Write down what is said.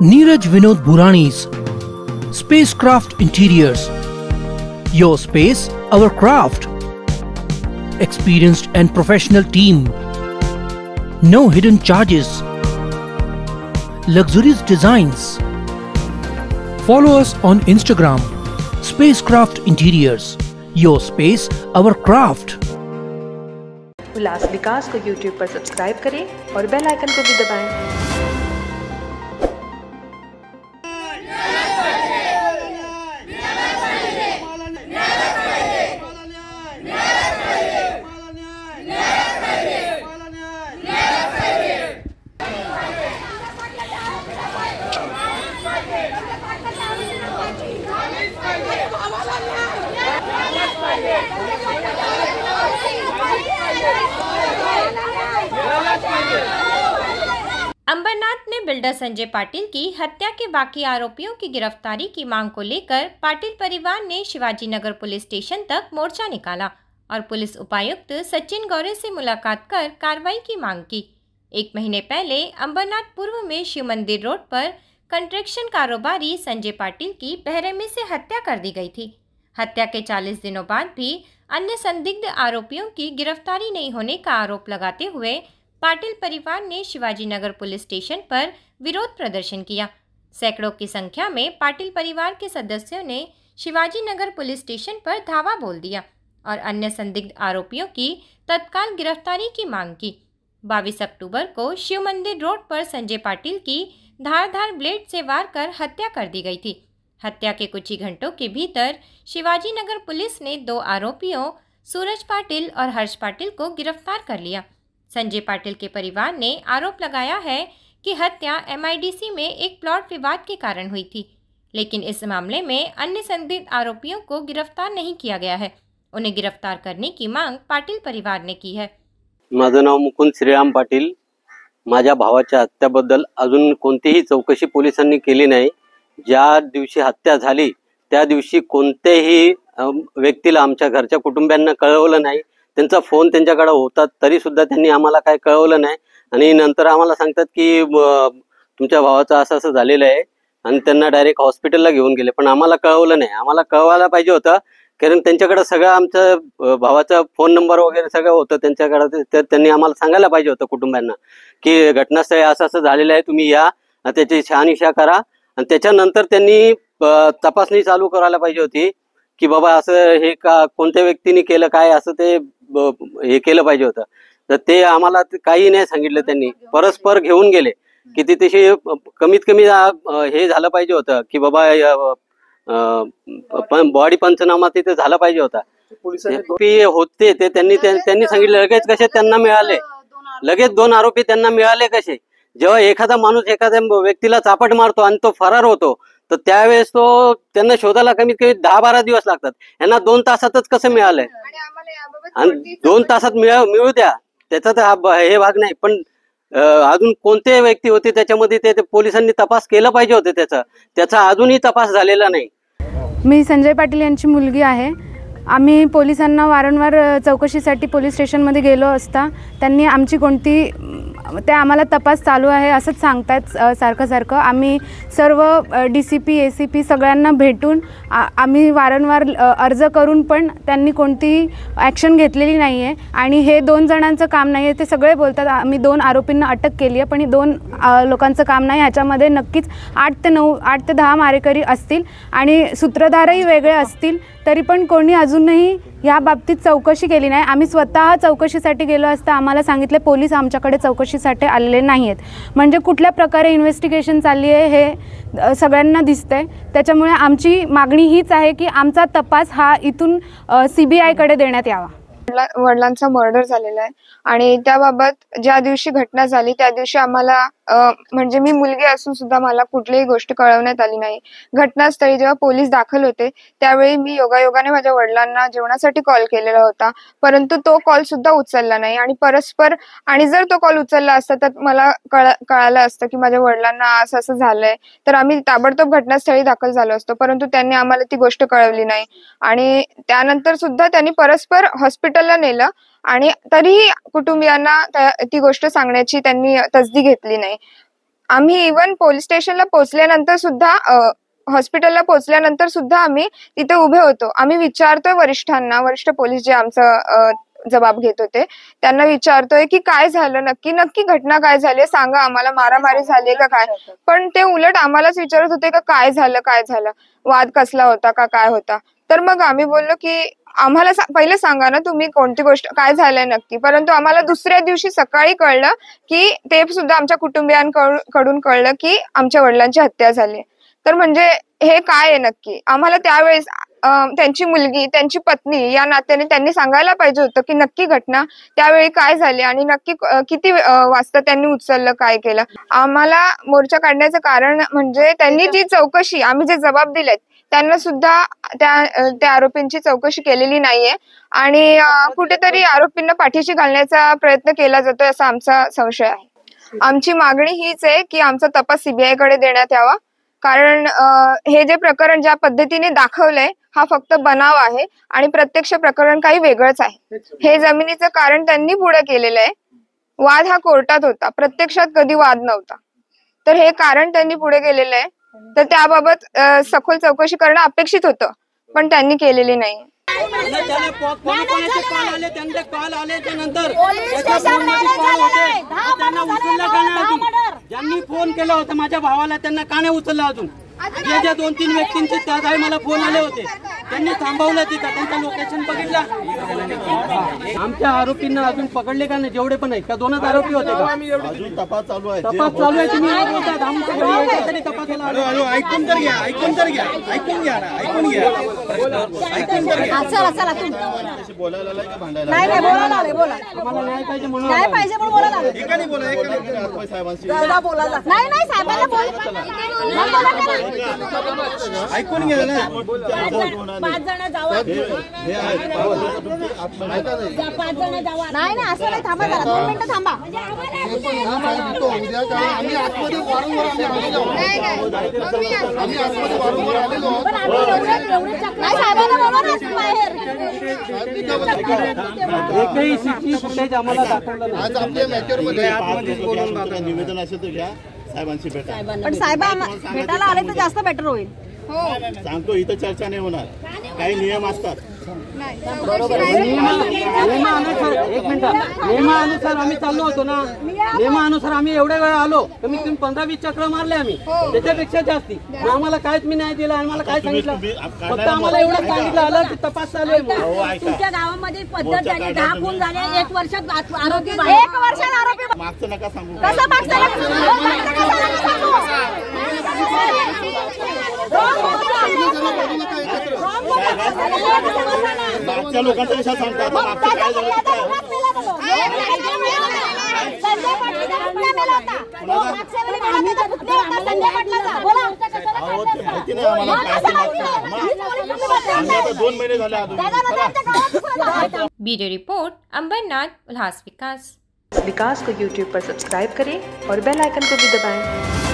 Neeraj Vinod Burani's Spacecraft Interiors. Your space, our craft. Experienced and professional team. No hidden charges. Luxurious designs. Follow us on Instagram. Spacecraft Interiors. Your space, our craft. उल्लास विकास को YouTube पर subscribe करें और bell icon को भी दबाएं। अंबरनाथ में builder Sanjay Patil की हत्या के बाकी आरोपियों की गिरफ्तारी की मांग को लेकर पाटिल परिवार ने शिवाजी नगर पुलिस स्टेशन तक मोर्चा निकाला और पुलिस उपायुक्त सचिन गौरे से मुलाकात कर कार्रवाई की मांग की। एक महीने पहले अंबरनाथ पूर्व में शिव मंदिर रोड पर कंस्ट्रक्शन कारोबारी संजय पाटिल की बहरहमी से हत्या कर दी गई थी। हत्या के 40 दिनों बाद भी अन्य संदिग्ध आरोपियों की गिरफ्तारी नहीं होने का आरोप लगाते हुए पाटिल परिवार ने शिवाजी नगर पुलिस स्टेशन पर विरोध प्रदर्शन किया। सैकड़ों की संख्या में पाटिल परिवार के सदस्यों ने शिवाजी नगर पुलिस स्टेशन पर धावा बोल दिया और अन्य संदिग्ध आरोपियों की तत्काल गिरफ्तारी की मांग की। 22 अक्टूबर को शिव मंदिर रोड पर संजय पाटिल की धारदार ब्लेड से वार कर हत्या कर दी गई थी। हत्या के कुछ ही घंटों के भीतर शिवाजी नगर पुलिस ने 2 आरोपियों सूरज पाटिल और हर्ष पाटिल को गिरफ्तार कर लिया। संजय पाटिल के परिवार ने आरोप लगाया है कि हत्या MIDC में एक प्लॉट विवाद के कारण हुई थी, लेकिन इस मामले में अन्य संदिग्ध आरोपियों को गिरफ्तार नहीं किया गया है। उन्हें गिरफ्तार करने की मांग पाटिल परिवार ने की है। माझं नाव मुकुंद श्रीराम पाटिल। माझ्या भावाच्या हत्याबद्दल अजून कोणतीही चौकशी पोलिसांनी केली नाही। ज्या दिवशी हत्या झाली त्या दिवशी कोणत्याही व्यक्तीला आमच्या घरच्या कुटुंबियांना कळवलं नाही। त्यांचा फोन त्यांच्याकडे होता तरी सुद्धा त्यांनी आम्हाला काय कळवलं नाही आणि नंतर आम्हाला सांगतात की तुमच्या भावाचं असं असं झालेलं आहे आणि त्यांना डायरेक्ट हॉस्पिटलला घेऊन गेले, पण आम्हाला कळवलं नाही। आम्हाला कळवायला पाहिजे होतं कारण त्यांच्याकडे सगळं आमच्या भावाचा फोन नंबर वगैरे सगळं होतं त्यांच्याकडे। तर त्यांनी आम्हाला सांगायला पाहिजे होतं कुटुंबांना की घटनास्थळी असं असं झालेलं आहे, तुम्ही या त्याची शहानिशा करा आणि त्याच्यानंतर त्यांनी तपासणी चालू करायला पाहिजे होती की बाबा असं हे का कोणत्या व्यक्तीने केलं काय असं ते हे केलं पाहिजे होतं। तर ते आम्हाला काही नाही सांगितलं। त्यांनी परस्पर घेऊन गेले की तिथे कमीत कमी हे झालं पाहिजे होतं की बाबा बॉडी पंचनामा तिथे झाला पाहिजे होता। होते ते त्यांनी सांगितलं लगेच कसे त्यांना मिळाले, लगेच 2 आरोपी त्यांना मिळाले कसे? जेव्हा एखादा माणूस एखाद्या व्यक्तीला चापट मारतो आणि तो फरार होतो तर त्यावेळेस तो त्यांना शोधायला कमीत कमी 10-12 दिवस लागतात। यांना 2 तासातच कसं मिळालंय? आणि 2 तासात मिळू द्या त्याचा तर हे भाग नाही, पण अजून कोणते व्यक्ती होते त्याच्यामध्ये ते पोलिसांनी तपास केला पाहिजे होते। त्याचा अजूनही तपास झालेला नाही। मी संजय पाटिल यांची मुलगी आहे। आम्ही पोलिसांना वारंवार चौकशीसाठी पोलीस स्टेशनमध्ये गेलो असता त्यांनी आमची कोणती ते आम्हाला तपास चालू आहे असंच सांगतात सारखं। आम्ही सर्व DCP ACP सगळ्यांना भेटून आम्ही वारंवार अर्ज करून पण त्यांनी कोणती ॲक्शन घेतलेली नाही आहे आणि हे 2 जणांचं काम नाही आहे। ते सगळे बोलतात आम्ही 2 आरोपींना अटक केली आहे, पण ही 2 लोकांचं काम नाही। ह्याच्यामध्ये नक्कीच 8 ते 10 मारेकरी असतील आणि सूत्रधारही वेगळे असतील, तरी पण कोणी अजूनही या बाबतीत चौकशी केली नाही। आम्ही स्वतः चौकशीसाठी गेलो असता आम्हाला सांगितले पोलीस आमच्याकडे चौकशीसाठी आलेले नाही आहेत। म्हणजे कुठल्या प्रकारे इन्व्हेस्टिगेशन चालली आहे हे सगळ्यांना दिसतंय। त्याच्यामुळे आमची मागणी हीच आहे की आमचा तपास हा इथून CBI कडे देण्यात यावा। वडिलांचा मर्डर झालेला आहे आणि त्याबाबत ज्या दिवशी घटना झाली त्या दिवशी आम्हाला म्हणजे मी मुलगी असून सुद्धा मला कुठलीही गोष्ट कळवण्यात आली नाही। घटनास्थळी जेव्हा पोलीस दाखल होते त्यावेळी मी योगायोगाने माझ्या वडिलांना जेवणासाठी कॉल केलेला होता, परंतु तो कॉल सुद्धा उचलला नाही आणि परस्पर आणि जर तो कॉल उचलला असता तर मला कळालं असतं की माझ्या वडिलांना असं असं झालंय तर आम्ही ताबडतोब घटनास्थळी दाखल झालो असतो, परंतु त्यांनी आम्हाला ती गोष्ट कळवली नाही आणि त्यानंतर सुद्धा त्यांनी परस्पर हॉस्पिटलला नेलं आणि तरीही कुटुंबियांना ती गोष्ट सांगण्याची त्यांनी तसदी घेतली नाही। आम्ही इव्हन पोलीस स्टेशनला पोहोचल्यानंतर सुद्धा हॉस्पिटलला पोहोचल्यानंतर सुद्धा आम्ही तिथे उभे होतो. आम्ही विचारतोय वरिष्ठांना, वरिष्ठ पोलीस जे आमचं जबाब घेत होते त्यांना विचारतोय की काय झालं, नक्की घटना काय झाली, सांगा आम्हाला, मारामारी झाली का काय. पण ते उलट आम्हालाच विचारत होते का काय झालं, वाद कसला होता का काय होता. तर मग आम्ही बोललो की आम्हाला पहिले सांगा ना तुम्ही कोणती गोष्ट काय झालंय नक्की. परंतु आम्हाला दुसऱ्या दिवशी सकाळी कळलं की ते सुद्धा आमच्या कुटुंबियांकडून कळलं की आमच्या वडिलांची हत्या झाली. तर म्हणजे हे काय आहे नक्की. आम्हाला त्यावेळेस त्यांची मुलगी, त्यांची पत्नी या नात्याने त्यांनी सांगायला पाहिजे होतं की नक्की घटना त्यावेळी काय झाली आणि नक्की किती वाजता त्यांनी उचललं, काय केलं. आम्हाला मोर्चा काढण्याचं कारण म्हणजे त्यांनी जी चौकशी, आम्ही जे जबाब दिलेत त्यांना सुद्धा त्या आरोपींची चौकशी केलेली नाहीये आणि कुठेतरी आरोपींना पाठीशी घालण्याचा प्रयत्न केला जातोय असा आमचा संशय आहे. आमची मागणी हीच आहे की आमचा तपास सीबीआय कडे देण्यात यावा. कारण हे जे प्रकरण ज्या पद्धतीने दाखवलंय हा फक्त बनाव आहे आणि प्रत्यक्ष प्रकरण काही वेगळंच आहे. हे जमिनीचं कारण त्यांनी पुढे केलेलं आहे. वाद हा कोर्टात होता, प्रत्यक्षात कधी वाद नव्हता. तर हे कारण त्यांनी पुढे केलेलं आहे. तर त्याबाबत सखोल चौकशी करणं अपेक्षित होतं पण त्यांनी केलेली नाही. ज्यांनी फोन केला होता माझ्या भावाला त्यांना का नाही उचलला अजून. जे 2-3 व्यक्तींचे त्यावेळी मला फोन आले होते त्यांनी थांबवलं तिथं, त्यांचं लोकेशन बघितलं. आमच्या आरोपींना अजून पकडले का नाही, जेवढे पण आहेत का 2च आरोपी होते का. अजून तपास चालू आहे. तुम्ही बोलतात आमच्या घरी तरी तपासायला ऐकून तर घ्या. बोलायला आलाय की भांडायला आम्हाला न्याय पाहिजे म्हणून साहेबांशी ऐकून घ्या ना. 5 जण जावा. हे आहे 5 जण जावा. नाही असं नाही, थांबा जरा 2 मिनिटं थांबा. उद्या आम्ही आतमध्ये वारंवार एकही सीसी फुटेज आम्हाला दाखवलं नाही. आज आमच्या मॅचरमध्ये निवेदन असेल तर घ्या, साहेबांशी भेटा. पण साहेब भेटायला आले तर जास्त बेटर होईल. सांगतो इथं चर्चा नाही होणार, काही नियम असतात. नियमानुसार आम्ही चाललो होतो ना. नियमानुसार आम्ही एवढ्या वेळा आलो, कमीत कमी 15-20 चक्र मारले आम्ही, त्याच्यापेक्षा जास्ती. आम्हाला कायच मी नाही दिला. आम्हाला काय सांगितलं, फक्त आम्हाला एवढं सांगितलं आलं की तपास चालू आहे. तुमच्या गावामध्ये पद्धत झाली, 10 खून झाले, 1 वर्षात आरोपी, 1 वर्षात आरोपी. मागचं नका सांगू. कसं मागच्या लोकांचा विषय सांगतात. मागचं काय झालं माहिती नाही आम्हाला. काय 2 महिने झाले अजून. ब्यूरो रिपोर्ट अंबरनाथ उल्लास विकास विकास को YouTube पर सब्सक्राइब करें और बेल आइकन को भी दबाएं।